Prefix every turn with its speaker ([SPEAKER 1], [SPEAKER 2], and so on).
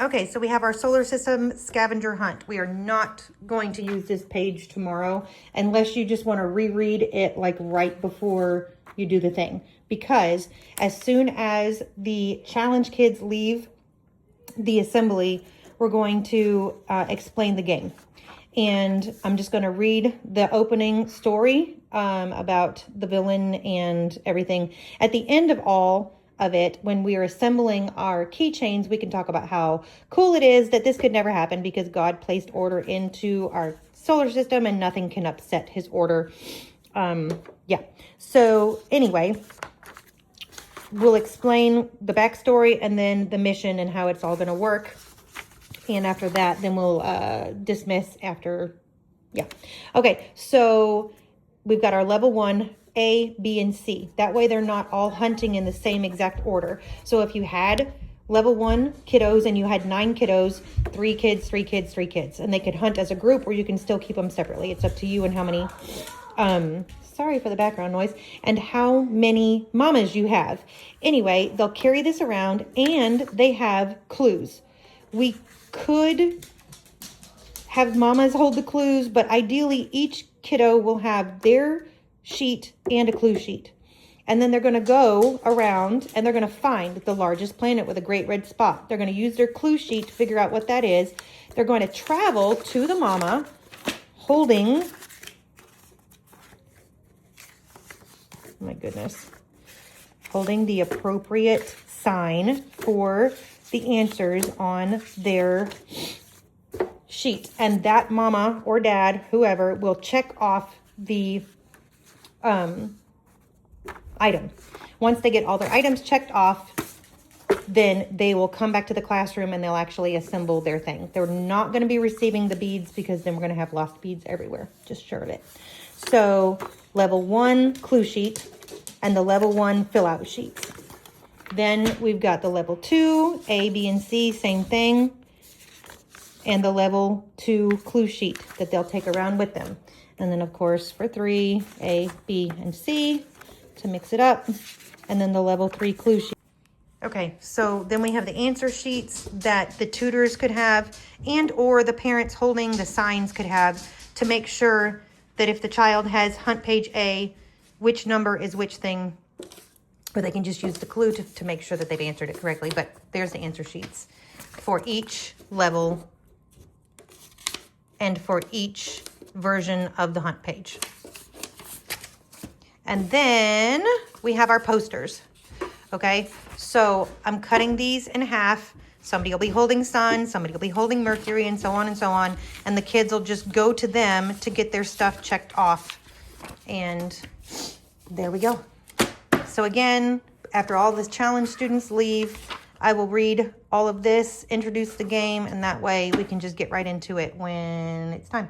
[SPEAKER 1] Okay, so we have our solar system scavenger hunt. We are not going to use this page tomorrow unless you just want to reread it like right before you do the thing. Because as soon as the challenge kids leave the assembly, we're going to explain the game. And I'm just going to read the opening story about the villain and everything. At the end of all of it, when we are assembling our keychains, we can talk about how cool it is that this could never happen because God placed order into our solar system and nothing can upset his order. Yeah. So anyway, we'll explain the backstory and then the mission and how it's all going to work. And after that, then we'll dismiss after. Yeah. Okay. So we've got our level 1, A, B, and C. That way they're not all hunting in the same exact order. So if you had level 1 kiddos and you had 9 kiddos, 3 kids, 3 kids, 3 kids, and they could hunt as a group, or you can still keep them separately. It's up to you and how many, sorry for the background noise, and how many mamas you have. Anyway, they'll carry this around and they have clues. We could have mamas hold the clues, but ideally each kiddo will have their sheet and a clue sheet. And then they're going to go around and they're going to find the largest planet with a great red spot. They're going to use their clue sheet to figure out what that is. They're going to travel to the mama holding, oh my goodness, holding the appropriate sign for the answers on their sheet. And that mama or dad, whoever, will check off the item. Once they get all their items checked off, then they will come back to the classroom and they'll actually assemble their thing. They're not going to be receiving the beads because then we're going to have lost beads everywhere. Just sure of it. So level 1 clue sheet and the level 1 fill out sheets. Then we've got the level 2, A, B, and C, same thing. And the level 2 clue sheet that they'll take around with them. And then, of course, for 3, A, B, and C to mix it up. And then the level 3 clue sheet. Okay, so then we have the answer sheets that the tutors could have and or the parents holding the signs could have to make sure that if the child has hunt page A, which number is which thing. Or they can just use the clue to make sure that they've answered it correctly. But there's the answer sheets for each level and for each version of the hunt page. And then we have our posters. Okay, so I'm cutting these in half. Somebody will be holding Sun, somebody will be holding Mercury, and so on and so on. And the kids will just go to them to get their stuff checked off. And there we go. So again, after all the challenge students leave, I will read all of this, introduce the game, and that way we can just get right into it when it's time.